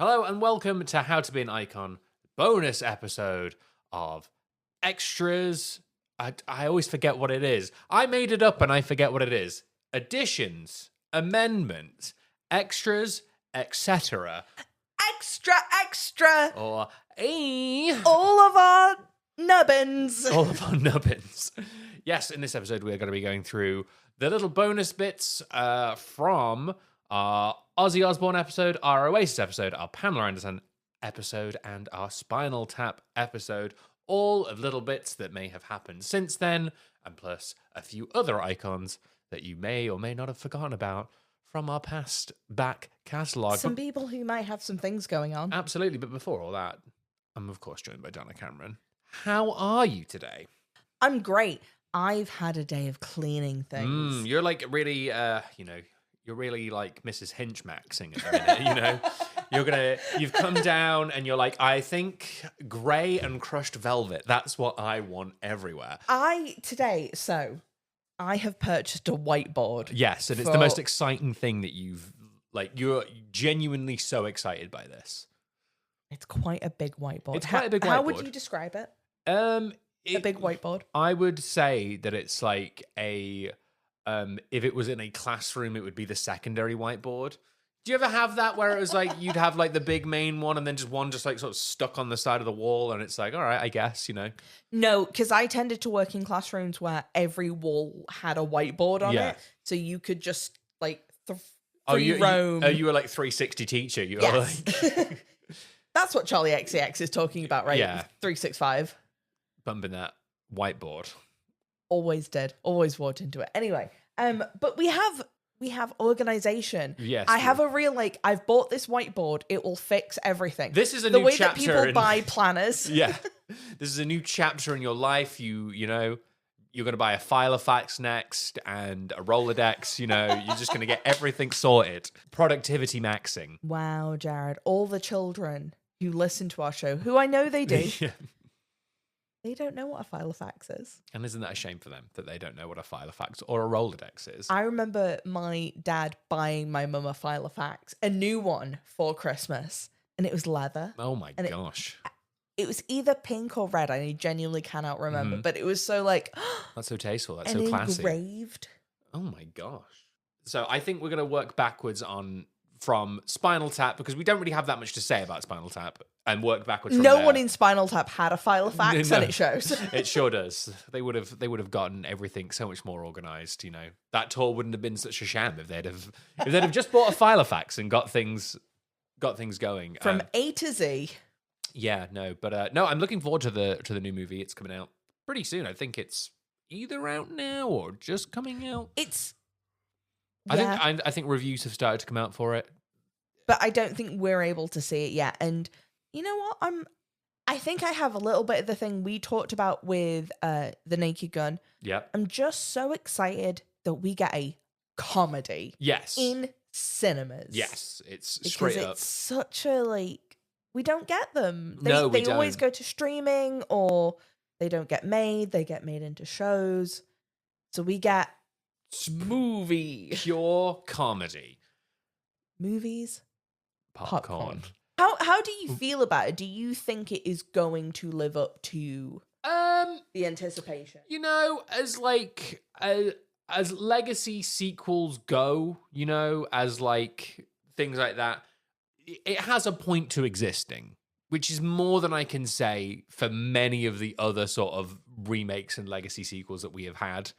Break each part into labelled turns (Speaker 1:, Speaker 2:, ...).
Speaker 1: Hello and welcome to How to Be an Icon, bonus episode of extras. I always forget what it is. I made it up and I forget what it is. Additions, amendments, extras, etc.
Speaker 2: Extra.
Speaker 1: Or
Speaker 2: All of our nubbins.
Speaker 1: all of our nubbins. Yes, in this episode we are going to be going through the little bonus bits from our Ozzy Osbourne episode, our Oasis episode, our Pamela Anderson episode, and our Spinal Tap episode. All of little bits that may have happened since then, and plus a few other icons that you may or may not have forgotten about from our past back catalogue.
Speaker 2: Some people who might have some things going on.
Speaker 1: Absolutely, but before all that, I'm of course joined by Donna Cameron. How are you today?
Speaker 2: I'm great. I've had a day of cleaning things.
Speaker 1: You're like really, you're really like Mrs. Hinchmaxing at the minute, You've come down and you're like, I think grey and crushed velvet, that's what I want everywhere.
Speaker 2: I have purchased a whiteboard.
Speaker 1: Yes, and it's the most exciting thing that you're genuinely so excited by this.
Speaker 2: It's quite a big whiteboard.
Speaker 1: It's quite a big whiteboard.
Speaker 2: How would you describe it? A big whiteboard?
Speaker 1: I would say that it's like if it was in a classroom, it would be the secondary whiteboard. Do you ever have that where it was like you'd have like the big main one and then just one just like sort of stuck on the side of the wall and it's like, all right, I guess,
Speaker 2: No, because I tended to work in classrooms where every wall had a whiteboard on it. So you could just like roam.
Speaker 1: You were like 360 teacher. You were like...
Speaker 2: That's what Charlie XCX is talking about, right?
Speaker 1: Yeah.
Speaker 2: 365.
Speaker 1: Bumping that whiteboard.
Speaker 2: Always did. Always walked into it. Anyway, but we have organization.
Speaker 1: Yes.
Speaker 2: I have a real I've bought this whiteboard. It will fix everything.
Speaker 1: This is the
Speaker 2: way
Speaker 1: chapter
Speaker 2: that people buy planners.
Speaker 1: Yeah. This is a new chapter in your life. You're going to buy a file of facts next and a Rolodex. You're just going to get everything sorted. Productivity maxing.
Speaker 2: Wow, Jared. All the children who listen to our show, who I know they do.
Speaker 1: Yeah.
Speaker 2: They don't know what a file of facts is.
Speaker 1: And isn't that a shame for them that they don't know what a file of facts or a Rolodex is?
Speaker 2: I remember my dad buying my mum a file of facts, a new one for Christmas, and it was leather.
Speaker 1: Oh my gosh.
Speaker 2: It was either pink or red. I genuinely cannot remember, but it was so like...
Speaker 1: That's so tasteful. That's so classy.
Speaker 2: Engraved.
Speaker 1: Oh my gosh. So I think we're going to work backwards from Spinal Tap because we don't really have that much to say about Spinal Tap and work backwards from
Speaker 2: No
Speaker 1: there.
Speaker 2: one in Spinal Tap had a file of facts and it shows.
Speaker 1: It sure does. They would have gotten everything so much more organized, That tour wouldn't have been such a sham if they'd have just bought a file of facts and got things going.
Speaker 2: From A to Z.
Speaker 1: Yeah, no, but no, I'm looking forward to the new movie. It's coming out pretty soon. I think it's either out now or just coming out. I think reviews have started to come out for it,
Speaker 2: but I don't think we're able to see it yet. And you know what? I think I have a little bit of the thing we talked about with The Naked Gun.
Speaker 1: Yeah,
Speaker 2: I'm just so excited that we get a comedy.
Speaker 1: Yes,
Speaker 2: in cinemas.
Speaker 1: Yes, it's
Speaker 2: because
Speaker 1: straight up.
Speaker 2: It's such a we don't get them.
Speaker 1: We
Speaker 2: they
Speaker 1: don't.
Speaker 2: always go to streaming or they don't get made. They get made into shows. So we get movie.
Speaker 1: Pure comedy.
Speaker 2: Movies.
Speaker 1: Popcorn.
Speaker 2: How do you feel about it? Do you think it is going to live up to the anticipation?
Speaker 1: As legacy sequels go, as things like that, it has a point to existing, which is more than I can say for many of the other sort of remakes and legacy sequels that we have had,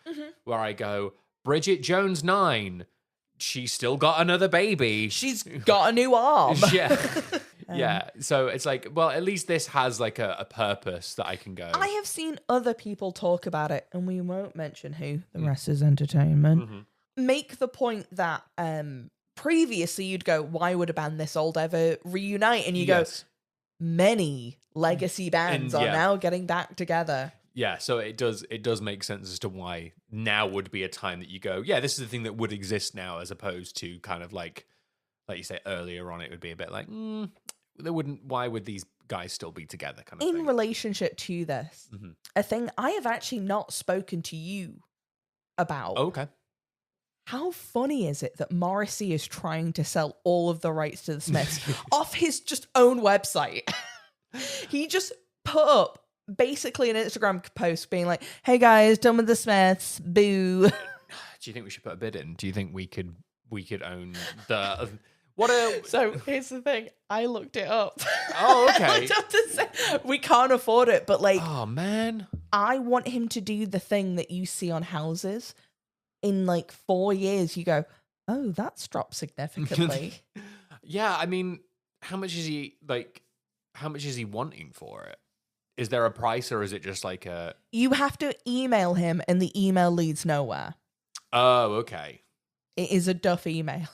Speaker 1: where I go, Bridget Jones 9, she's still got another baby.
Speaker 2: She's got a new arm.
Speaker 1: Yeah. Yeah. So it's like, well, at least this has a purpose that I can go.
Speaker 2: I have seen other people talk about it, and we won't mention who. The rest is entertainment. Make the point that previously you'd go, why would a band this old ever reunite? And you go, many legacy bands are now getting back together.
Speaker 1: Yeah, so it does make sense as to why now would be a time that you go, yeah, this is the thing that would exist now, as opposed to kind of like you say earlier on, it would be a bit like, why would these guys still be together kind of thing.
Speaker 2: In relationship to this, a thing I have actually not spoken to you about.
Speaker 1: Oh, okay.
Speaker 2: how funny is it that Morrissey is trying to sell all of the rights to the Smiths off his just own website? He just put up basically an Instagram post being like, hey guys, done with the Smiths, boo.
Speaker 1: Do you think we should put a bid in? Do you think we could own the...
Speaker 2: So here's the thing. I looked it up.
Speaker 1: Oh, okay.
Speaker 2: I looked up to say, we can't afford it, but like,
Speaker 1: oh man,
Speaker 2: I want him to do the thing that you see on houses. In like 4 years, you go, oh, that's dropped significantly.
Speaker 1: Yeah, I mean, how much is he wanting for it? Is there a price, or is it just like a...
Speaker 2: You have to email him, and the email leads nowhere.
Speaker 1: Oh, okay.
Speaker 2: It is a duff email.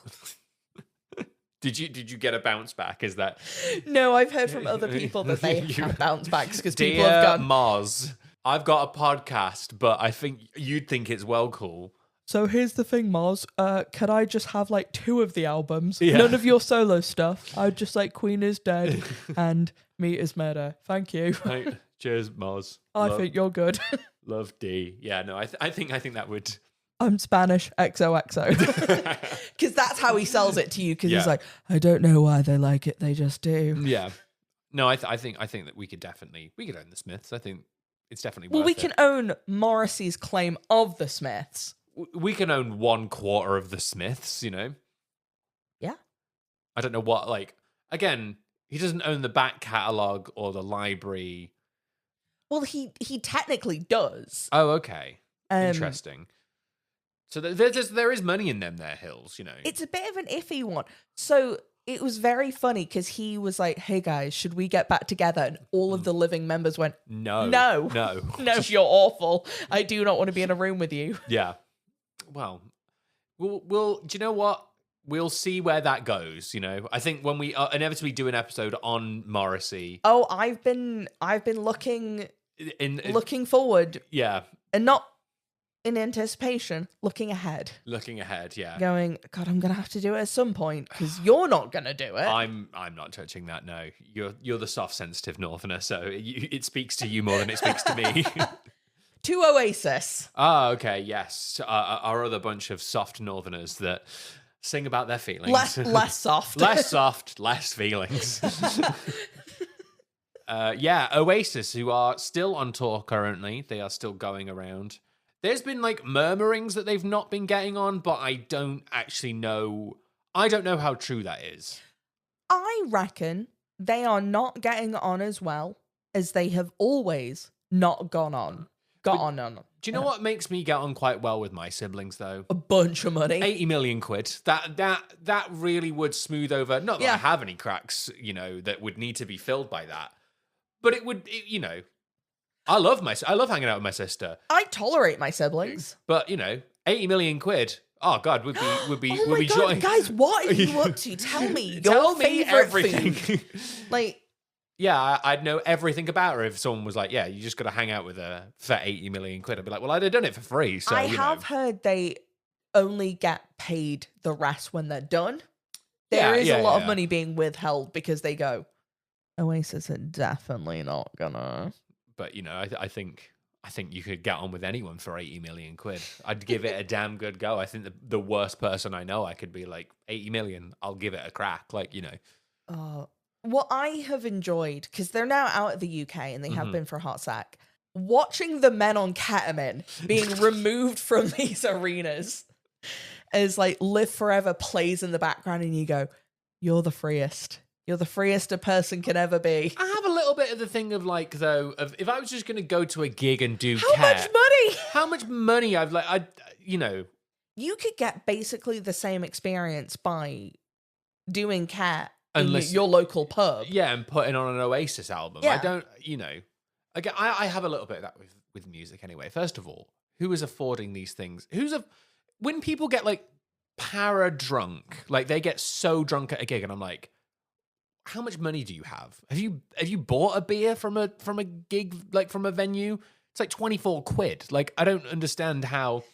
Speaker 1: Did you get a bounce back? Is that...
Speaker 2: No, I've heard from other people that they have bounce backs because people
Speaker 1: Dear
Speaker 2: have gone...
Speaker 1: Mars, I've got a podcast, but I think you'd think it's well cool.
Speaker 2: So here's the thing, Mars. Could I just have like 2 of the albums?
Speaker 1: Yeah.
Speaker 2: None of your solo stuff. I'd just like Queen is Dead and Meat is Murder. Thank you.
Speaker 1: Right. Cheers, Mars.
Speaker 2: I think you're good.
Speaker 1: Love D. Yeah, no, I think that would...
Speaker 2: I'm Spanish, XOXO. Because that's how he sells it to you. Because
Speaker 1: Yeah.
Speaker 2: he's like, I don't know why they like it. They just do.
Speaker 1: Yeah. No, I think that we could own the Smiths. I think it's definitely
Speaker 2: Well,
Speaker 1: worth
Speaker 2: we
Speaker 1: it.
Speaker 2: can own Morrissey's claim of the Smiths.
Speaker 1: We can own 1/4 of the Smiths, you know?
Speaker 2: Yeah.
Speaker 1: I don't know what, like, again, he doesn't own the back catalogue or the library.
Speaker 2: Well, he technically does.
Speaker 1: Oh, okay.
Speaker 2: Um,
Speaker 1: Interesting. So there is money in them there hills, you know?
Speaker 2: It's a bit of an iffy one. So it was very funny because he was like, hey guys, should we get back together? And all of the living members went,
Speaker 1: No.
Speaker 2: No, you're awful. I do not want to be in a room with you.
Speaker 1: Yeah. Well, we'll do you know what? We'll see where that goes, you know? I think when we inevitably do an episode on Morrissey.
Speaker 2: Oh, I've been looking forward.
Speaker 1: Yeah.
Speaker 2: And not in anticipation, looking ahead.
Speaker 1: Looking ahead, yeah.
Speaker 2: Going, God, I'm gonna have to do it at some point because you're not gonna do it.
Speaker 1: I'm not touching that. No, you're the soft, sensitive Northerner, so it speaks to you more than it speaks to me.
Speaker 2: To Oasis.
Speaker 1: Ah, okay, yes. Our other bunch of soft Northerners that sing about their feelings.
Speaker 2: Less soft.
Speaker 1: Less soft, less feelings. Yeah, Oasis, who are still on tour currently. They are still going around. There's been like murmurings that they've not been getting on, but I don't actually know. I don't know how true that is.
Speaker 2: I reckon they are not getting on as well as they have always not gone on. Do
Speaker 1: you know what makes me get on quite well with my siblings, though?
Speaker 2: A bunch of money.
Speaker 1: 80 million quid. That really would smooth over. Not that I have any cracks, you know, that would need to be filled by that. But it would, you know, I love hanging out with my sister.
Speaker 2: I tolerate my siblings.
Speaker 1: But, you know, 80 million quid. Oh God, would be
Speaker 2: oh my God,
Speaker 1: joy.
Speaker 2: guys, what are you up to? Tell me.
Speaker 1: Tell
Speaker 2: your
Speaker 1: me
Speaker 2: favorite
Speaker 1: everything.
Speaker 2: food. Like,
Speaker 1: yeah, I'd know everything about her if someone was like, yeah, you just got to hang out with her for 80 million quid. I'd be like, well, I'd have done it for free. So
Speaker 2: I have heard they only get paid the rest when they're done. There is a lot of money being withheld because they go, Oasis are definitely not gonna.
Speaker 1: But, you know, I think you could get on with anyone for 80 million quid. I'd give it a damn good go. I think the worst person I know, I could be like, 80 million, I'll give it a crack. Like, you know.
Speaker 2: What I have enjoyed, because they're now out of the UK and they have been for a hot sec, watching the men on ketamine being removed from these arenas as like Live Forever plays in the background and you go, you're the freest. You're the freest a person can ever be.
Speaker 1: I have a little bit of the thing of like, though, of if I was just going to go to a gig and do
Speaker 2: How
Speaker 1: much money you know.
Speaker 2: You could get basically the same experience by doing cat in your local pub.
Speaker 1: Yeah, and putting on an Oasis album.
Speaker 2: Yeah.
Speaker 1: I don't, you know. Again, I have a little bit of that with music anyway. First of all, who is affording these things? When people get like para drunk, like they get so drunk at a gig and I'm like, how much money do you have? Have you bought a beer from a gig, like from a venue? It's like 24 quid. Like, I don't understand how.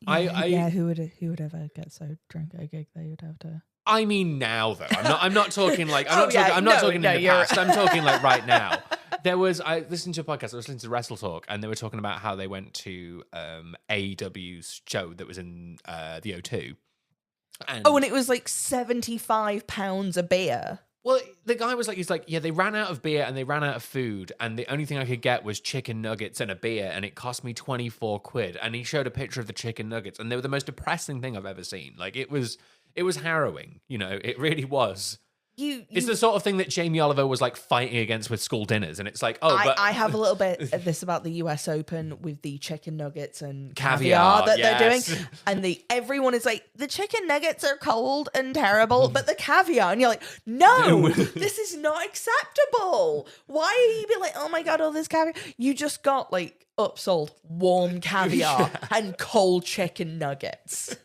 Speaker 2: Who would ever get so drunk at a gig they would have to.
Speaker 1: I mean, now though, I'm not talking like I'm not talking in the past. I'm talking like right now. I listened to a podcast, I was listening to Wrestle Talk, and they were talking about how they went to AEW's show that was in the O2. And
Speaker 2: it was like £75 a beer.
Speaker 1: well, the guy was like, he's like, yeah, they ran out of beer and they ran out of food, and the only thing I could get was chicken nuggets and a beer, and it cost me 24 quid. And he showed a picture of the chicken nuggets, and they were the most depressing thing I've ever seen. Like, it was harrowing, you know, it really was. It's the sort of thing that Jamie Oliver was like fighting against with school dinners, and it's like,
Speaker 2: I have a little bit of this about the US Open with the chicken nuggets and
Speaker 1: caviar
Speaker 2: that they're doing, and everyone is like, the chicken nuggets are cold and terrible, but the caviar, and you're like, no, this is not acceptable. Why are you being like, oh my god, all this caviar? You just got like upsold warm caviar and cold chicken nuggets.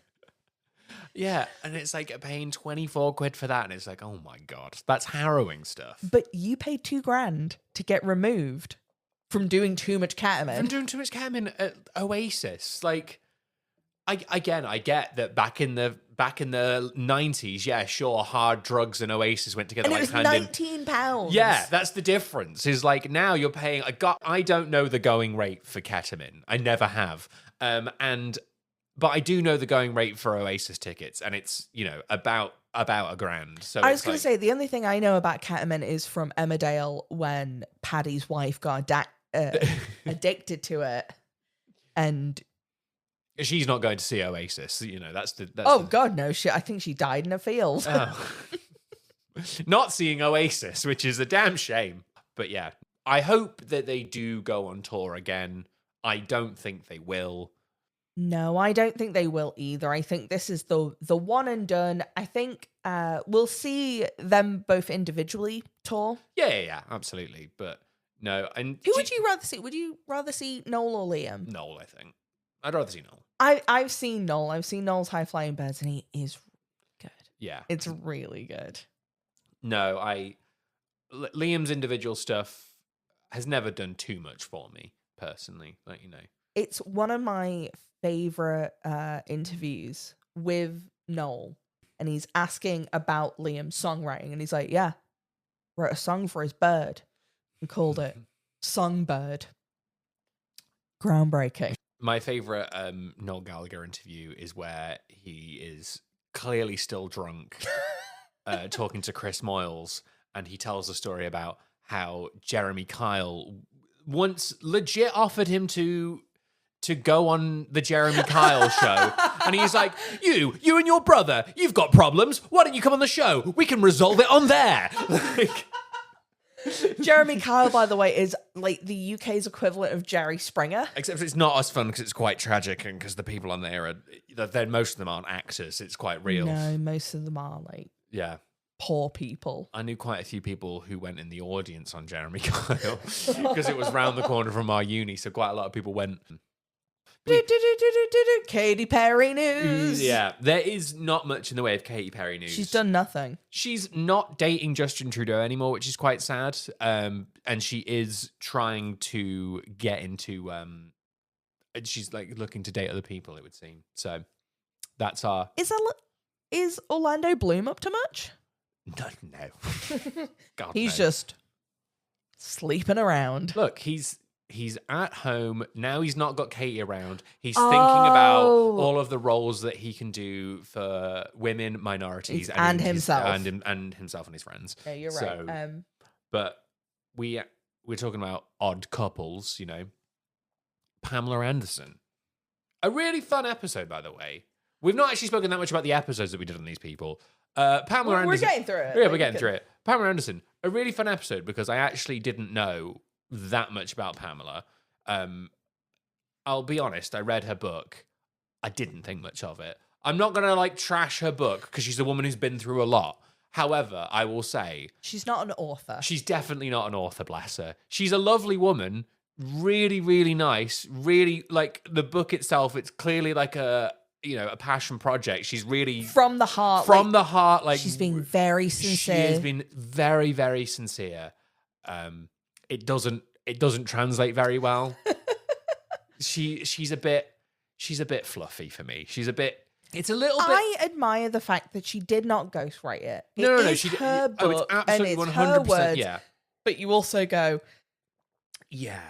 Speaker 1: Yeah, and it's like paying 24 quid for that, and it's like, oh my god, that's harrowing stuff.
Speaker 2: But you paid $2,000 to get removed from doing too much ketamine.
Speaker 1: From doing too much ketamine at Oasis. Like, I get that back in the 90s, yeah, sure, hard drugs and Oasis went together.
Speaker 2: And it was £19.
Speaker 1: Yeah, that's the difference. Is like now you're paying. I don't know the going rate for ketamine. I never have. But I do know the going rate for Oasis tickets, and it's, you know, about $1,000. So
Speaker 2: I was going to say, the only thing I know about ketamine is from Emmerdale when Paddy's wife got addicted to it, and
Speaker 1: she's not going to see Oasis. You know, that's
Speaker 2: God, no shit. I think she died in a field.
Speaker 1: Oh. Not seeing Oasis, which is a damn shame. But yeah, I hope that they do go on tour again. I don't think they will.
Speaker 2: No, I don't think they will either. I think this is the one and done. I think we'll see them both individually tour.
Speaker 1: Yeah, absolutely. But no, and
Speaker 2: who would you rather see? Would you rather see Noel or Liam?
Speaker 1: Noel, I think. I'd rather see Noel.
Speaker 2: I've seen Noel. I've seen Noel's High Flying Birds, and he is good.
Speaker 1: Yeah,
Speaker 2: it's really good.
Speaker 1: No, Liam's individual stuff has never done too much for me personally. Like, you know,
Speaker 2: it's one of my favorite interviews with Noel, and he's asking about Liam's songwriting, and he's like, yeah, wrote a song for his bird and called it Songbird. Groundbreaking.
Speaker 1: My favorite Noel Gallagher interview is where he is clearly still drunk talking to Chris Moyles, and he tells a story about how Jeremy Kyle once legit offered him to go on the Jeremy Kyle show. And he's like, you and your brother, you've got problems. Why don't you come on the show? We can resolve it on there. Like,
Speaker 2: Jeremy Kyle, by the way, is like the UK's equivalent of Jerry Springer.
Speaker 1: Except it's not as fun because it's quite tragic, and because the people on there most of them aren't actors. It's quite real.
Speaker 2: No, most of them are like poor people.
Speaker 1: I knew quite a few people who went in the audience on Jeremy Kyle because it was round the corner from our uni, so quite a lot of people went.
Speaker 2: Katy Perry news.
Speaker 1: Yeah, there is not much in the way of Katy Perry news.
Speaker 2: She's done nothing.
Speaker 1: She's not dating Justin Trudeau anymore, which is quite sad. And she is trying to get into. She's like looking to date other people, it would seem. So that's our.
Speaker 2: Is Orlando Bloom up to much?
Speaker 1: No. God,
Speaker 2: he's just sleeping around.
Speaker 1: Look, he's at home now. He's not got Katie around. He's thinking about all of the roles that he can do for women, minorities,
Speaker 2: and himself,
Speaker 1: and himself and his friends.
Speaker 2: Yeah, you're right.
Speaker 1: But we're talking about odd couples. You know, Pamela Anderson, a really fun episode, by the way. We've not actually spoken that much about the episodes that we did on these people. Pamela Anderson.
Speaker 2: We're getting through it.
Speaker 1: Yeah, we're getting through it. Pamela Anderson, a really fun episode because I actually didn't know that much about Pamela. I'll be honest, I read her book. I didn't think much of it. I'm not going to like trash her book because she's a woman who's been through a lot. However, I will say
Speaker 2: she's not an author.
Speaker 1: She's definitely not an author, bless her. She's a lovely woman, really, really nice, really like the book itself. It's clearly like a passion project. She's really
Speaker 2: from the heart.
Speaker 1: Like
Speaker 2: she's being very sincere.
Speaker 1: She has been very, very sincere. It doesn't translate very well. she's a bit fluffy for me. It's a little bit.
Speaker 2: I admire the fact that she did not ghostwrite it.
Speaker 1: No,
Speaker 2: she did her book,
Speaker 1: it's absolutely
Speaker 2: and it's
Speaker 1: 100%.
Speaker 2: her words.
Speaker 1: Yeah,
Speaker 2: but you also go,
Speaker 1: Yeah,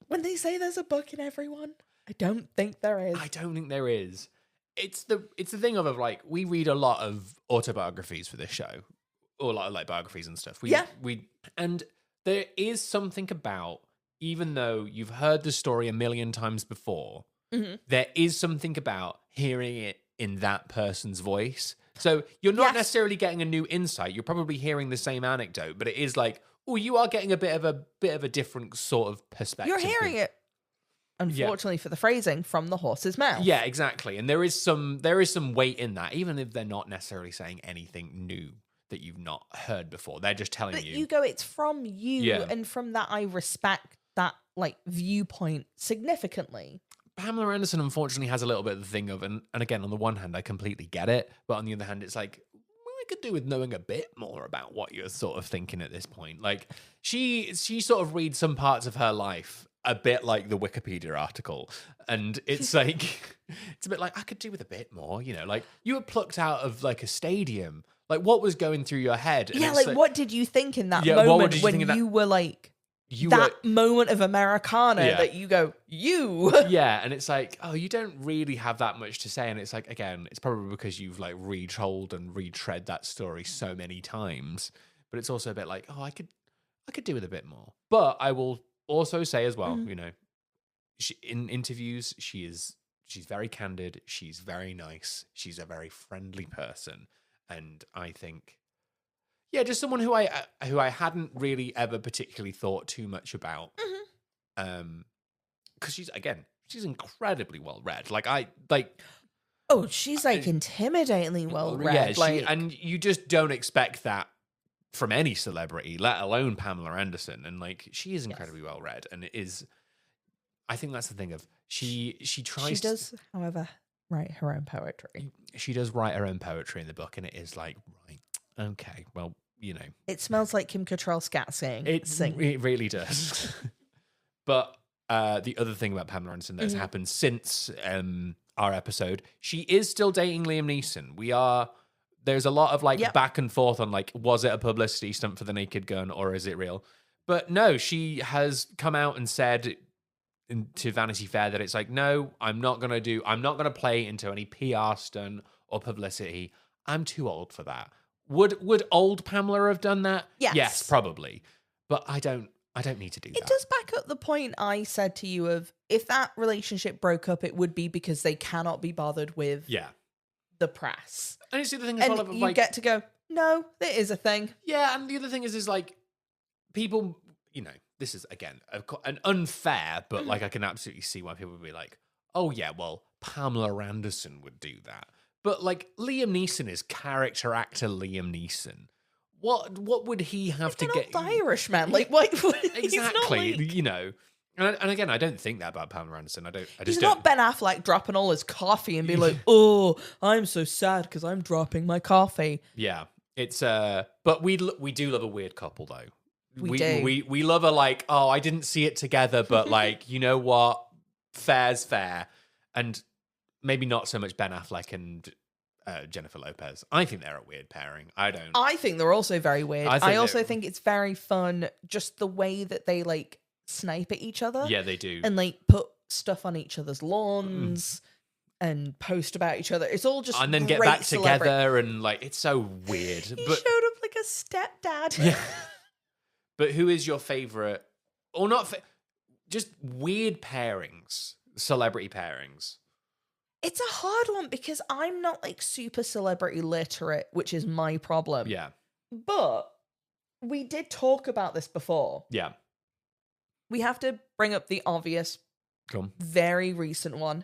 Speaker 2: When they say there's a book in everyone, I don't think there is.
Speaker 1: I don't think there is. It's the thing of like, we read a lot of autobiographies for this show, or a lot of like biographies and stuff. And there is something about, even though you've heard the story a million times before, there is something about hearing it in that person's voice. So you're not necessarily getting a new insight. You're probably hearing the same anecdote, but it is like, oh, you are getting a bit of a different sort of perspective.
Speaker 2: You're hearing it, unfortunately for the phrasing, from the horse's mouth.
Speaker 1: Yeah, exactly. And there is some weight in that, even if they're not necessarily saying anything new that you've not heard before. They're just telling you.
Speaker 2: You go, it's from you, and from that I respect that like viewpoint significantly.
Speaker 1: Pamela Anderson unfortunately has a little bit of the thing of, and again, on the one hand, I completely get it, but on the other hand, it's like, I could do with knowing a bit more about what you're sort of thinking at this point. Like, she sort of reads some parts of her life a bit like the Wikipedia article, and it's like, it's a bit like, I could do with a bit more, like, you were plucked out of like a stadium. Like, what was going through your head? And
Speaker 2: like, what did you think in that moment when you were like, moment of Americana that you go,
Speaker 1: Yeah, and it's like, oh, you don't really have that much to say. And it's like, again, it's probably because you've like retold and retread that story so many times. But it's also a bit like, oh, I could do with a bit more. But I will also say as well, in interviews, she's very candid. She's very nice. She's a very friendly person. And I think, yeah, just someone who I hadn't really ever particularly thought too much about, because she's incredibly well read.
Speaker 2: She's like intimidatingly well read.
Speaker 1: Yeah, and you just don't expect that from any celebrity, let alone Pamela Anderson. And like, she is incredibly well read, and it is. I think that's the thing of she tries.
Speaker 2: She does, however, write her own poetry.
Speaker 1: She does write her own poetry in the book, and it is like, right, okay, well.
Speaker 2: It smells like Kim Cattrall scat sing.
Speaker 1: It really does. But the other thing about Pamela Anderson that's happened since our episode, she is still dating Liam Neeson. There's a lot of like back and forth on like, was it a publicity stunt for the Naked Gun or is it real? But no, she has come out and said to Vanity Fair that it's like, no, I'm not going to play into any PR stunt or publicity. I'm too old for that. Would old Pamela have done that? Yes, probably. But I don't need to do that.
Speaker 2: It does back up the point I said to you of, if that relationship broke up, it would be because they cannot be bothered with the press.
Speaker 1: And it's the other thing as well.
Speaker 2: And you get to go, no, there is a thing.
Speaker 1: Yeah, and the other thing is like, people, this is, again, an unfair, but like, I can absolutely see why people would be like, oh yeah, well, Pamela Anderson would do that. But like, Liam Neeson is character actor Liam Neeson. What would he have to get?
Speaker 2: An old Irishman, like what?
Speaker 1: Exactly, And again, I don't think that about Pamela Anderson.
Speaker 2: He's not Ben Affleck dropping all his coffee and be like, "Oh, I'm so sad because I'm dropping my coffee."
Speaker 1: Yeah, it's but we do love a weird couple though.
Speaker 2: We
Speaker 1: love a like, oh, I didn't see it together, but like, you know what? Fair's fair, and maybe not so much Ben Affleck and Jennifer Lopez. I think they're a weird pairing.
Speaker 2: I think they're also very weird. I also think it's very fun, just the way that they like snipe at each other.
Speaker 1: Yeah, they do.
Speaker 2: And like put stuff on each other's lawns and post about each other. It's all just
Speaker 1: and then get back together and like, it's so weird.
Speaker 2: He showed up like a stepdad.
Speaker 1: Yeah. But who is your favorite, or not? Just weird pairings, celebrity pairings.
Speaker 2: It's a hard one because I'm not like super celebrity literate, which is my problem.
Speaker 1: Yeah.
Speaker 2: But we did talk about this before.
Speaker 1: Yeah.
Speaker 2: We have to bring up the obvious, very recent one.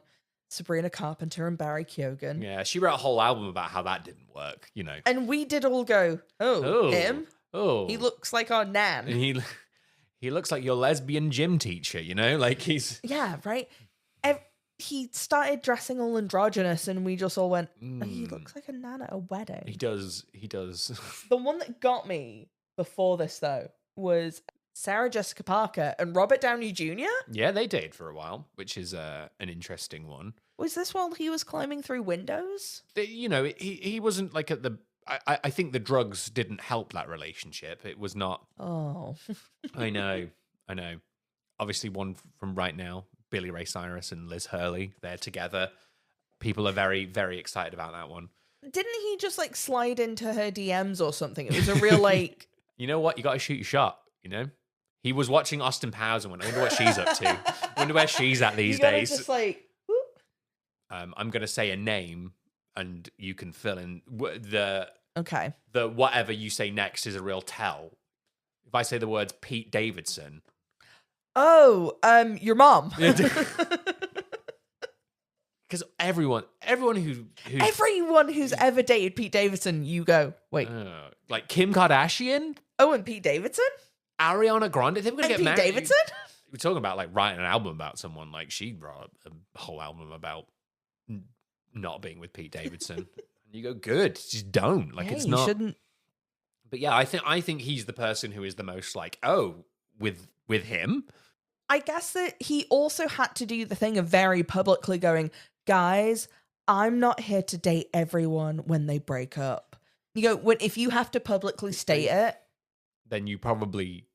Speaker 2: Sabrina Carpenter and Barry Keoghan.
Speaker 1: Yeah, she wrote a whole album about how that didn't work,
Speaker 2: And we did all go, him?
Speaker 1: Oh.
Speaker 2: He looks like our nan.
Speaker 1: And he looks like your lesbian gym teacher, like he's...
Speaker 2: Yeah, right? He started dressing all androgynous and we just all went, he looks like a nan at a wedding.
Speaker 1: He does.
Speaker 2: The one that got me before this, though, was Sarah Jessica Parker and Robert Downey Jr.
Speaker 1: Yeah, they dated for a while, which is an interesting one.
Speaker 2: Was this while he was climbing through windows?
Speaker 1: He wasn't like at the... I think the drugs didn't help that relationship. It was not...
Speaker 2: Oh.
Speaker 1: I know. obviously one from right now, Billy Ray Cyrus and Liz Hurley. They're together. People are very, very excited about that one.
Speaker 2: Didn't he just like slide into her DMs or something? It was a real like.
Speaker 1: You know what? You got to shoot your shot. You know, he was watching Austin Powers and went, "I wonder what she's up to. I wonder where she's at these days."
Speaker 2: Just like.
Speaker 1: I'm gonna say a name, and you can fill in the whatever you say next is a real tell. If I say the words Pete Davidson.
Speaker 2: Oh, your mom.
Speaker 1: Because everyone
Speaker 2: who's ever dated Pete Davidson, you go, wait.
Speaker 1: Like Kim Kardashian?
Speaker 2: Oh, and Pete Davidson?
Speaker 1: Ariana Grande? They were going to get married.
Speaker 2: Pete Davidson?
Speaker 1: We're talking about like writing an album about someone. Like she wrote a whole album about not being with Pete Davidson. And you go, good. Just don't. Like it's not. You shouldn't. But yeah, I think he's the person who is the most like, oh, with him.
Speaker 2: I guess that he also had to do the thing of very publicly going, guys, I'm not here to date everyone when they break up. You go, if you have to publicly state it,
Speaker 1: then you probably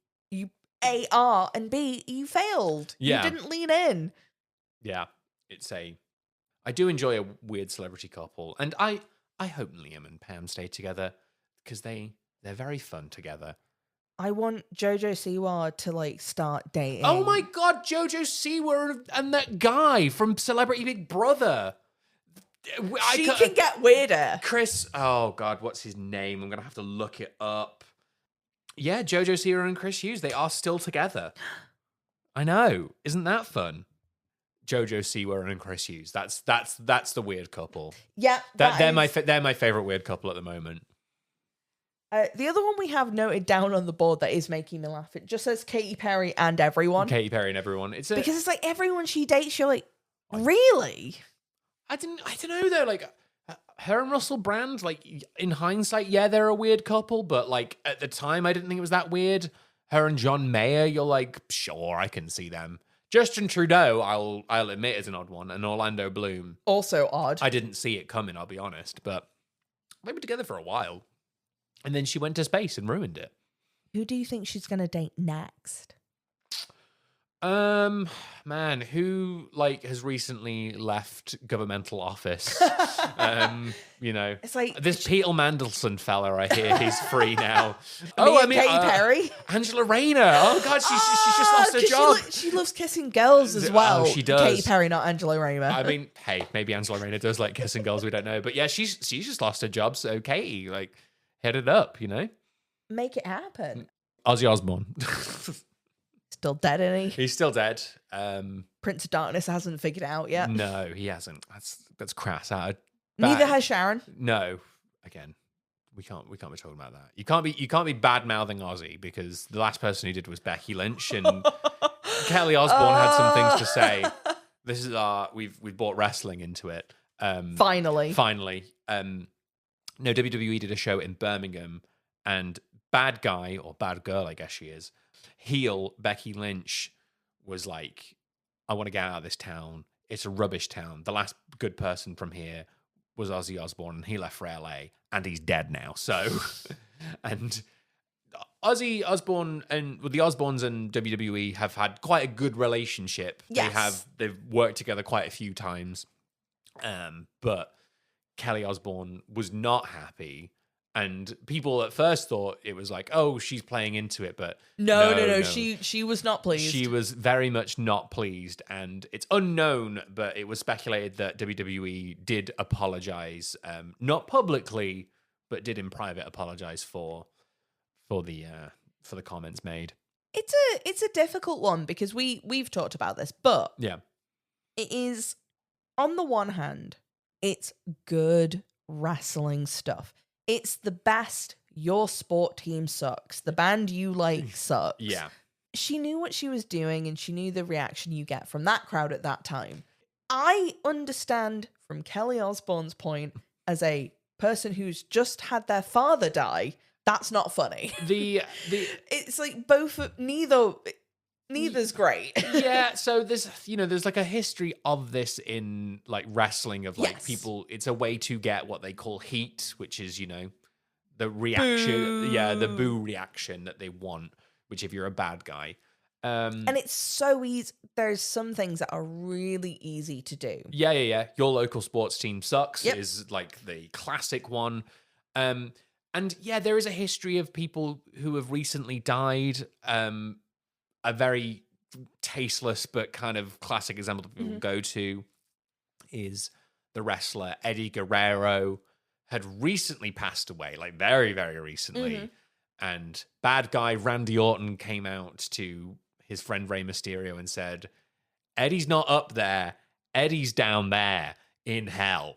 Speaker 2: A, are, and B, you failed.
Speaker 1: Yeah.
Speaker 2: You didn't lean in.
Speaker 1: Yeah. I do enjoy a weird celebrity couple. And I hope Liam and Pam stay together because they're very fun together.
Speaker 2: I want Jojo Siwa to like start dating.
Speaker 1: Oh my God, Jojo Siwa and that guy from Celebrity Big Brother.
Speaker 2: She can get weirder.
Speaker 1: Chris, oh God, what's his name? I'm going to have to look it up. Yeah, Jojo Siwa and Chris Hughes, they are still together. I know. Isn't that fun? Jojo Siwa and Chris Hughes. That's the weird couple.
Speaker 2: Yeah.
Speaker 1: They're my favorite weird couple at the moment.
Speaker 2: The other one we have noted down on the board that is making me laugh, it just says Katy Perry and everyone.
Speaker 1: Katy Perry and everyone.
Speaker 2: Because it's like everyone she dates, you're like, really?
Speaker 1: I don't know though. Like her and Russell Brand, like in hindsight, yeah, they're a weird couple, but like at the time, I didn't think it was that weird. Her and John Mayer, you're like, sure, I can see them. Justin Trudeau, I'll admit, is an odd one, and Orlando Bloom,
Speaker 2: also odd.
Speaker 1: I didn't see it coming, I'll be honest, but they were together for a while. And then she went to space and ruined it.
Speaker 2: Who do you think she's going to date next?
Speaker 1: Man, who like has recently left governmental office? You know,
Speaker 2: it's like
Speaker 1: this Peter Mandelson fella. I hear he's free now.
Speaker 2: Katy Perry,
Speaker 1: Angela Rayner. Oh God, she's just lost her job.
Speaker 2: She loves kissing girls as well.
Speaker 1: Oh, she does.
Speaker 2: Katy Perry, not Angela Rayner.
Speaker 1: I mean, hey, maybe Angela Rayner does like kissing girls. We don't know, but yeah, she's just lost her job. So Katy, like, head it up, you know,
Speaker 2: make it happen.
Speaker 1: Ozzy Osbourne.
Speaker 2: Still dead, isn't he?
Speaker 1: He's still dead.
Speaker 2: Prince of Darkness hasn't figured it out yet.
Speaker 1: No, he hasn't. That's crass.
Speaker 2: Neither has Sharon.
Speaker 1: No, again, we can't be talking about that. You can't be bad mouthing Ozzy because the last person who did was Becky Lynch and Kelly Osbourne had some things to say. This is we've brought wrestling into it.
Speaker 2: Finally.
Speaker 1: No, WWE did a show in Birmingham, and bad guy or bad girl, I guess she is. Heel Becky Lynch was like, I want to get out of this town. It's a rubbish town. The last good person from here was Ozzy Osbourne, and he left for LA, and he's dead now. So, and Ozzy Osbourne and the Osbournes and WWE have had quite a good relationship.
Speaker 2: Yes.
Speaker 1: They've worked together quite a few times. But Kelly Osbourne was not happy. And people at first thought it was like, oh, she's playing into it, but
Speaker 2: no. She was not pleased.
Speaker 1: She was very much not pleased, and it's unknown, but it was speculated that WWE did apologize, not publicly, but did in private apologize for the comments made.
Speaker 2: It's a difficult one because we've talked about this, but
Speaker 1: yeah,
Speaker 2: it is on the one hand, it's good wrestling stuff. It's the best. Your sport team sucks. The band you like sucks.
Speaker 1: Yeah.
Speaker 2: She knew what she was doing and she knew the reaction you get from that crowd at that time. I understand from Kelly Osbourne's point as a person who's just had their father die, that's not funny. It's like neither's great.
Speaker 1: Yeah, so there's like a history of this in like wrestling of like people, it's a way to get what they call heat, which is, the reaction, the boo reaction that they want, which if you're a bad guy.
Speaker 2: And it's so easy. There's some things that are really easy to do.
Speaker 1: Yeah. Your local sports team sucks
Speaker 2: Yep.
Speaker 1: is like the classic one. And yeah, there is a history of people who have recently died. A very tasteless but kind of classic example that people go to is the wrestler Eddie Guerrero had recently passed away, like very, very recently. And bad guy Randy Orton came out to his friend Rey Mysterio and said, Eddie's not up there. Eddie's down there in hell.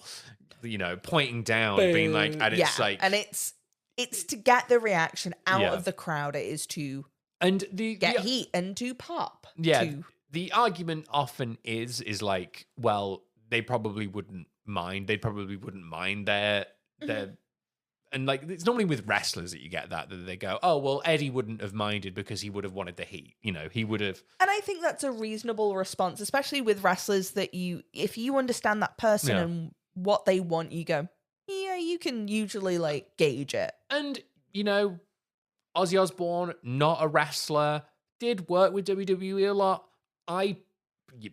Speaker 1: You know, pointing down, being like, and it's like,
Speaker 2: and it's to get the reaction out
Speaker 1: Yeah.
Speaker 2: of the crowd. It is to
Speaker 1: and
Speaker 2: get heat and to pop.
Speaker 1: Yeah.
Speaker 2: to-
Speaker 1: The argument often is like, well, they probably wouldn't mind. They probably wouldn't mind their and like it's normally with wrestlers that you get that they go, oh well, Eddie wouldn't have minded because he would have wanted the heat. You know, he would have.
Speaker 2: And I think that's a reasonable response, especially with wrestlers that if you understand that person and what they want, you go, yeah, you can usually like gauge it.
Speaker 1: And you know, Ozzy Osbourne, not a wrestler, did work with WWE a lot.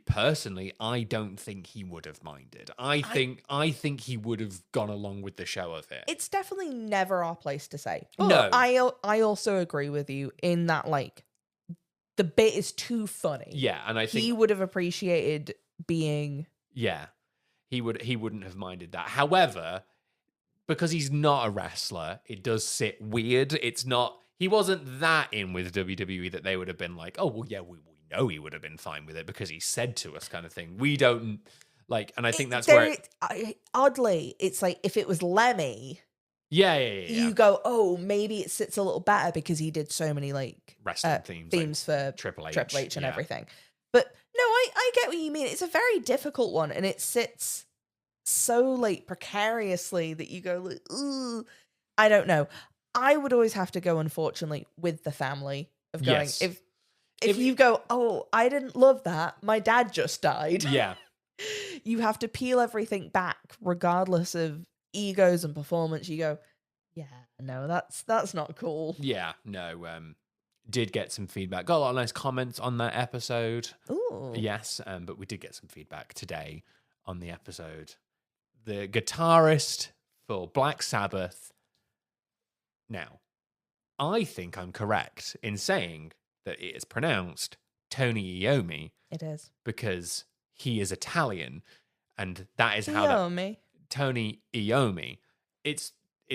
Speaker 1: Personally, I don't think he would have minded. I think he would have gone along with the show of it.
Speaker 2: It's definitely never our place to say. But
Speaker 1: No.
Speaker 2: I also agree with you in that like the bit is too funny.
Speaker 1: Yeah, and I think
Speaker 2: he would have appreciated being.
Speaker 1: Yeah, he wouldn't have minded that. However, because he's not a wrestler, it does sit weird. It's not. He wasn't that in with WWE that they would have been like, oh well, yeah, we know he would have been fine with it because he said to us, kind of thing. We don't like, and I think that's where.
Speaker 2: Oddly, it's like if it was Lemmy.
Speaker 1: Yeah.
Speaker 2: You go, oh, maybe it sits a little better because he did so many like
Speaker 1: wrestling
Speaker 2: themes
Speaker 1: like
Speaker 2: for
Speaker 1: Triple H
Speaker 2: and everything. But no, I get what you mean. It's a very difficult one, and it sits so like precariously that you go, like, ooh, I don't know. I would always have to go, unfortunately, with the family of going.
Speaker 1: Yes.
Speaker 2: If you go, oh, I didn't love that. My dad just died.
Speaker 1: Yeah.
Speaker 2: You have to peel everything back, regardless of egos and performance. You go, yeah, no, that's not cool.
Speaker 1: Yeah, no. Did get some feedback. Got a lot of nice comments on that episode.
Speaker 2: Ooh.
Speaker 1: Yes, but we did get some feedback today on the episode. The guitarist for Black Sabbath. Now, I think I'm correct in saying that it is pronounced Tony Iommi.
Speaker 2: It is.
Speaker 1: Because he is Italian, and that is how
Speaker 2: Iommi.
Speaker 1: Tony Iommi. It's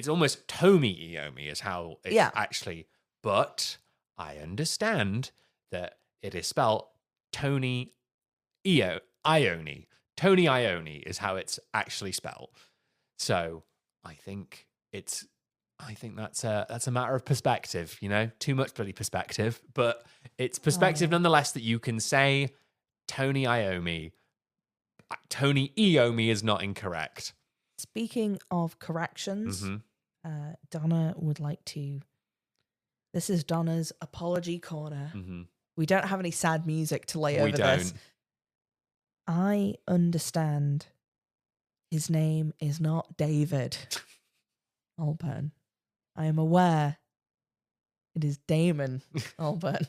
Speaker 1: almost Tomi Iommi is how it's actually, but I understand that it is spelled Tony Iommi. Tony Iommi is how it's actually spelled. So I think that's a matter of perspective, you know, too much bloody perspective, but it's perspective nonetheless that you can say Tony Iommi. Tony Iommi is not incorrect.
Speaker 2: Speaking of corrections, Donna would like to. This is Donna's apology corner. We don't have any sad music to lay over this. I understand his name is not David Alburn. I am aware it is Damon Alburn.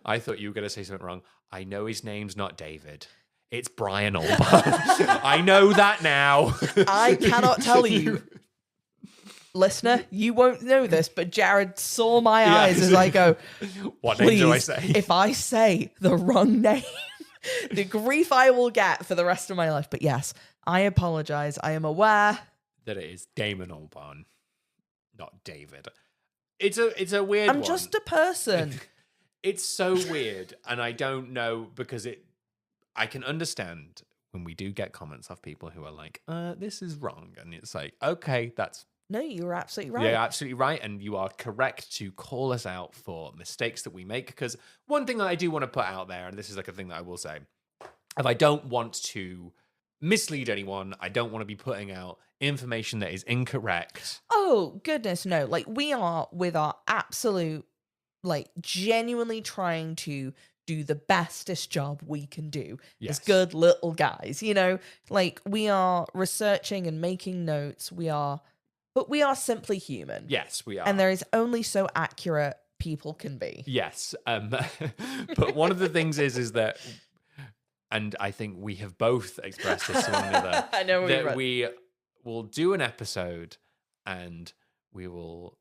Speaker 1: I thought you were going to say something wrong. I know his name's not David. It's Brian Alburn. I know that now.
Speaker 2: I cannot tell you. Listener, you won't know this, but Jared saw my eyes as I go,
Speaker 1: what name do I say?
Speaker 2: If I say the wrong name, the grief I will get for the rest of my life. But yes, I apologize. I am aware
Speaker 1: that it is Damon Albarn, not David. It's a weird one.
Speaker 2: I'm just a person.
Speaker 1: It's so weird, and I don't know because I can understand when we do get comments of people who are like, this is wrong. And it's like, okay,
Speaker 2: No, you're absolutely right.
Speaker 1: Yeah, absolutely right. And you are correct to call us out for mistakes that we make. Because one thing that I do want to put out there, and this is like a thing that I will say, if I don't want to mislead anyone, I don't want to be putting out information that is incorrect.
Speaker 2: Oh, goodness, no. Like, we are with our absolute, like, genuinely trying to do the bestest job we can do as good little guys, you know? Like, we are researching and making notes. But we are simply human.
Speaker 1: Yes, we are.
Speaker 2: And there is only so accurate people can be.
Speaker 1: Yes. But one of the things is that, and I think we have both expressed this to one another,
Speaker 2: I know
Speaker 1: that we will do an episode and we will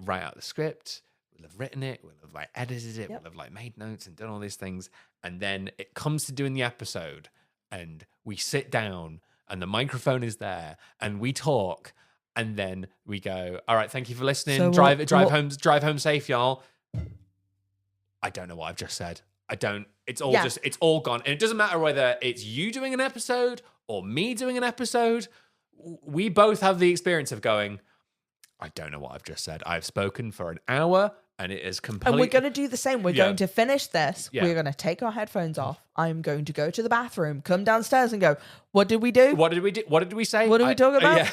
Speaker 1: write out the script, we'll have written it, we'll have like edited it,
Speaker 2: Yep.
Speaker 1: we'll have like made notes and done all these things. And then it comes to doing the episode and we sit down and the microphone is there and we talk and then we go, all right, thank you for listening.
Speaker 2: So
Speaker 1: drive home safe, y'all. I don't know what I've just said. It's all gone. And it doesn't matter whether it's you doing an episode or me doing an episode. We both have the experience of going, I don't know what I've just said. I've spoken for an hour and it is completely...
Speaker 2: And we're going to do the same. We're going to finish this.
Speaker 1: Yeah.
Speaker 2: We're going to take our headphones off. I'm going to go to the bathroom, come downstairs and go, what did we do?
Speaker 1: What did we do? What did we say?
Speaker 2: What did we talk about?
Speaker 1: Yeah.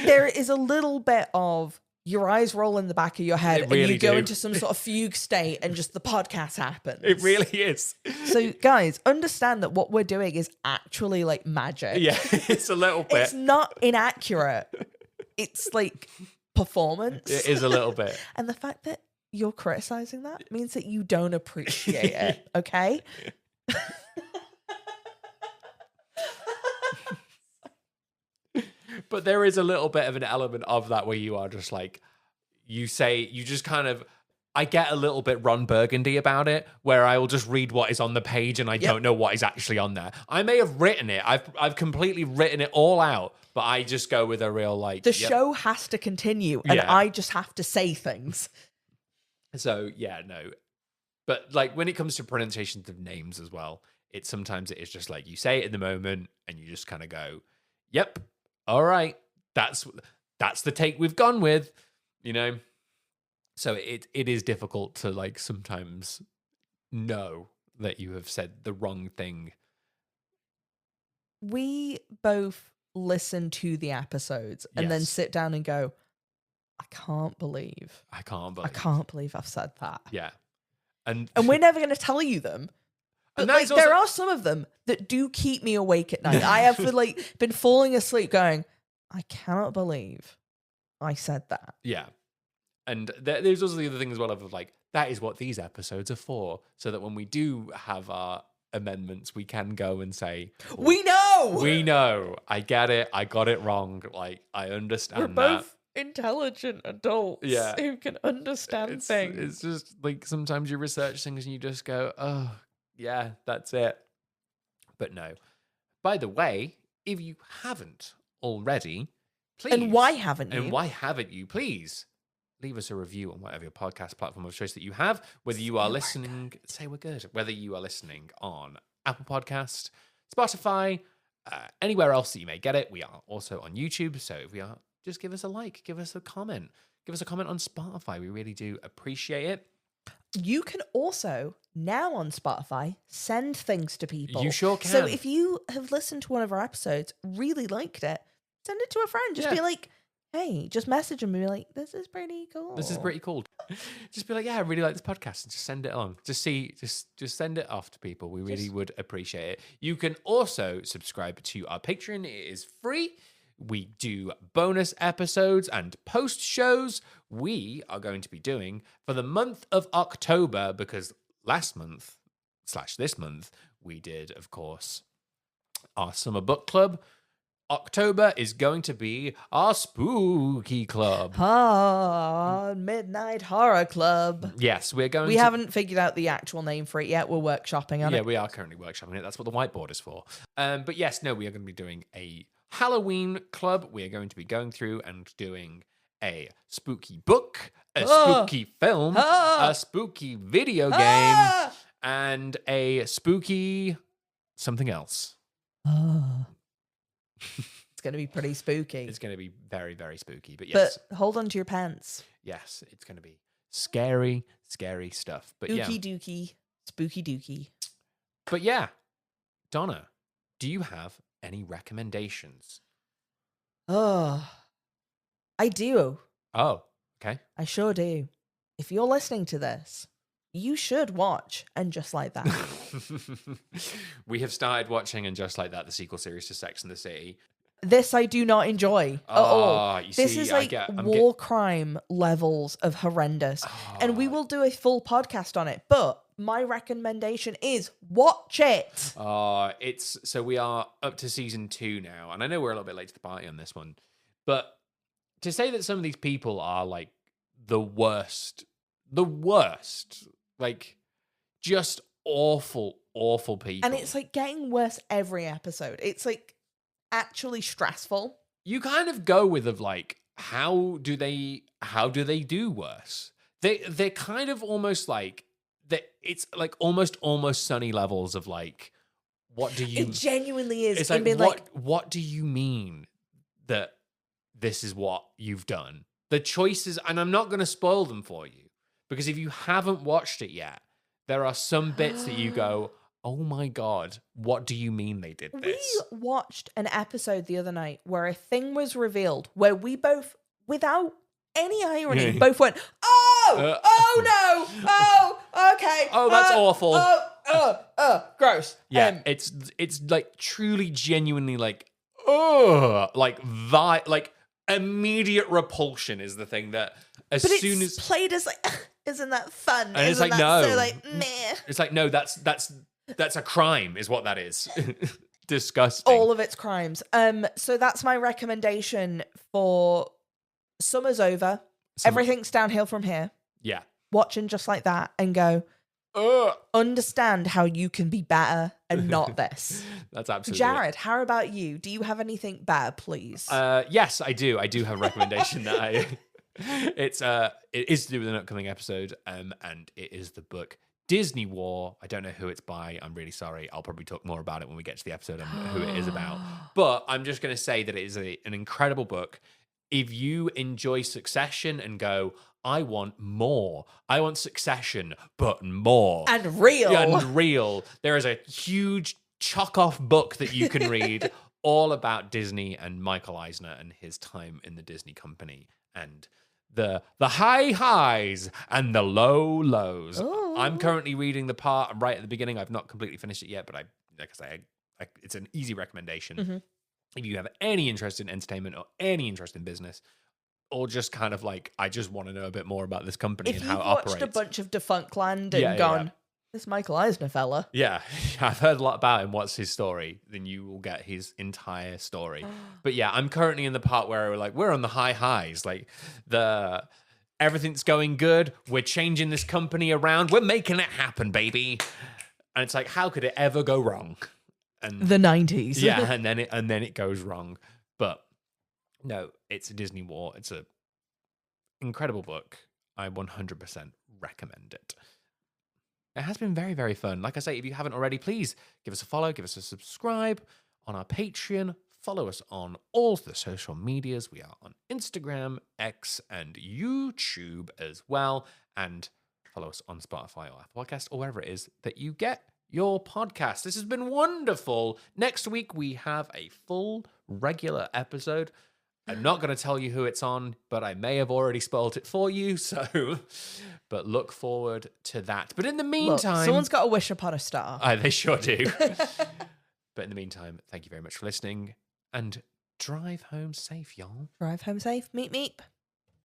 Speaker 2: There is a little bit of your eyes roll in the back of your head
Speaker 1: really
Speaker 2: and you go
Speaker 1: do.
Speaker 2: into some sort of fugue state and just the podcast happens.
Speaker 1: It really is.
Speaker 2: So guys, understand that what we're doing is actually like magic.
Speaker 1: Yeah, it's a little bit.
Speaker 2: It's not inaccurate. It's like performance.
Speaker 1: It is a little bit.
Speaker 2: And the fact that you're criticizing that means that you don't appreciate it, okay?
Speaker 1: But there is a little bit of an element of that where you are just like, I get a little bit Ron Burgundy about it, where I will just read what is on the page and I don't know what is actually on there. I may have written it. I've completely written it all out, but I just go with a real like...
Speaker 2: The show has to continue and I just have to say things.
Speaker 1: So, yeah, no. But like when it comes to pronunciations of names as well, sometimes it is just like you say it in the moment and you just kind of go, yep, all right, that's the take we've gone with, you know? So it is difficult to like sometimes know that you have said the wrong thing.
Speaker 2: We both listen to the episodes and then sit down and go, I can't believe I've said that.
Speaker 1: Yeah. And
Speaker 2: we're never going to tell you them. But like, there are some of them that do keep me awake at night. I have like been falling asleep going, I cannot believe I said that.
Speaker 1: Yeah. And there's also the other thing as well of like, that is what these episodes are for. So that when we do have our amendments, we can go and say,
Speaker 2: we know.
Speaker 1: I get it. I got it wrong. Like, I understand.
Speaker 2: We're both intelligent adults who can understand things.
Speaker 1: It's just like sometimes you research things and you just go, oh, yeah, that's it. But no. By the way, if you haven't already, please.
Speaker 2: And why haven't
Speaker 1: you? Please leave us a review on whatever your podcast platform of choice that you have. Whether you are listening, say we're good. Whether you are listening on Apple Podcast, Spotify, anywhere else that you may get it. We are also on YouTube. So if we are, just give us a like, give us a comment. Give us a comment on Spotify. We really do appreciate it.
Speaker 2: You can also, now on Spotify, send things to people.
Speaker 1: You sure can.
Speaker 2: So if you have listened to one of our episodes, really liked it, send it to a friend. Just be like, hey, just message them and be like, this is pretty cool.
Speaker 1: This is pretty cool. Just be like, yeah, I really like this podcast, and just send it along. Just send it off to people. We really would appreciate it. You can also subscribe to our Patreon. It is free. We do bonus episodes and post shows. We are going to be doing for the month of October, because last month / this month, we did, of course, our summer book club. October is going to be our spooky club.
Speaker 2: Midnight Horror Club.
Speaker 1: Yes, we
Speaker 2: haven't figured out the actual name for it yet. We're workshopping on it.
Speaker 1: Yeah, we are currently workshopping it. That's what the whiteboard is for. But yes, no, we are going to be doing a Halloween club. We are going to be going through and doing a spooky book, a spooky film, a spooky video game, and a spooky something else.
Speaker 2: It's going to be pretty spooky.
Speaker 1: It's going to be very, very spooky. But yes.
Speaker 2: But hold on to your pants.
Speaker 1: Yes, it's going to be scary, scary stuff. But
Speaker 2: Ookie dookie, spooky dookie.
Speaker 1: But yeah, Donna, do you have any recommendations?
Speaker 2: Oh, I do.
Speaker 1: Oh, okay.
Speaker 2: I sure do. If you're listening to this, you should watch And Just Like That.
Speaker 1: We have started watching And Just Like That, the sequel series to Sex and the City.
Speaker 2: This I do not enjoy at all.
Speaker 1: You
Speaker 2: This
Speaker 1: see,
Speaker 2: is like war crime levels of horrendous. And we will do a full podcast on it. But my recommendation is watch it.
Speaker 1: So we are up to season 2 now. And I know we're a little bit late to the party on this one. But to say that some of these people are like the worst, like just awful people.
Speaker 2: And it's like getting worse every episode. It's like actually stressful.
Speaker 1: You kind of go with of like, how do they do worse? They're kind of almost like that. It's like almost Sunny levels of like, what do you?
Speaker 2: It genuinely is.
Speaker 1: It's like what do you mean that this is what you've done? The choices, and I'm not going to spoil them for you because if you haven't watched it yet, there are some bits that you go, oh my God, what do you mean they did this?
Speaker 2: We watched an episode the other night where a thing was revealed where we both, without any irony, both went, oh no, oh, okay.
Speaker 1: Oh, that's awful.
Speaker 2: Gross.
Speaker 1: Yeah, it's like truly, genuinely like, like immediate repulsion is the thing that as
Speaker 2: but
Speaker 1: soon
Speaker 2: it's
Speaker 1: as
Speaker 2: played as like, isn't that fun?
Speaker 1: And it's
Speaker 2: isn't
Speaker 1: like,
Speaker 2: that
Speaker 1: no.
Speaker 2: so like, meh.
Speaker 1: It's like, no, that's a crime is what that is. Disgusting.
Speaker 2: All of its crimes. So that's my recommendation for summer's over. Everything's downhill from here.
Speaker 1: Yeah.
Speaker 2: Watching just like that and go, understand how you can be better and not this.
Speaker 1: That's absolutely
Speaker 2: Jared, how about you? Do you have anything better, please?
Speaker 1: Yes, I do. I do have a recommendation that it is to do with an upcoming episode, and it is the book Disney War. I don't know who it's by. I'm really sorry. I'll probably talk more about it when we get to the episode and who it is about. But I'm just going to say that it is an incredible book. If you enjoy Succession and go, I want more. I want Succession, but more.
Speaker 2: And real.
Speaker 1: And real. There is a huge chock-off book that you can read all about Disney and Michael Eisner and his time in the Disney company and the high highs and the low lows.
Speaker 2: Ooh.
Speaker 1: I'm currently reading the part right at the beginning. I've not completely finished it yet, but it's an easy recommendation.
Speaker 2: Mm-hmm.
Speaker 1: If you have any interest in entertainment or any interest in business, or just kind of like, I just want to know a bit more about this company and how it operates.
Speaker 2: If you've watched a bunch of Defunctland and gone, this Michael Eisner fella.
Speaker 1: Yeah, I've heard a lot about him. What's his story? Then you will get his entire story. But yeah, I'm currently in the part where we're on the high highs. Like everything's going good. We're changing this company around. We're making it happen, baby. And it's like, how could it ever go wrong? And
Speaker 2: the 90s.
Speaker 1: Yeah, and then it goes wrong. But no, it's a Disney War. It's a incredible book. I 100% recommend it. It has been very, very fun. Like I say, if you haven't already, please give us a follow, give us a subscribe on our Patreon. Follow us on all the social medias. We are on Instagram, X, and YouTube as well. And follow us on Spotify or Apple Podcast or wherever it is that you get your podcast. This has been wonderful. Next week, we have a full regular episode. I'm not going to tell you who it's on, but I may have already spoiled it for you. But look forward to that. But in the meantime,
Speaker 2: look, someone's got to wish upon a star.
Speaker 1: They sure do. But in the meantime, thank you very much for listening and drive home safe, y'all.
Speaker 2: Drive home safe. Meep, meep.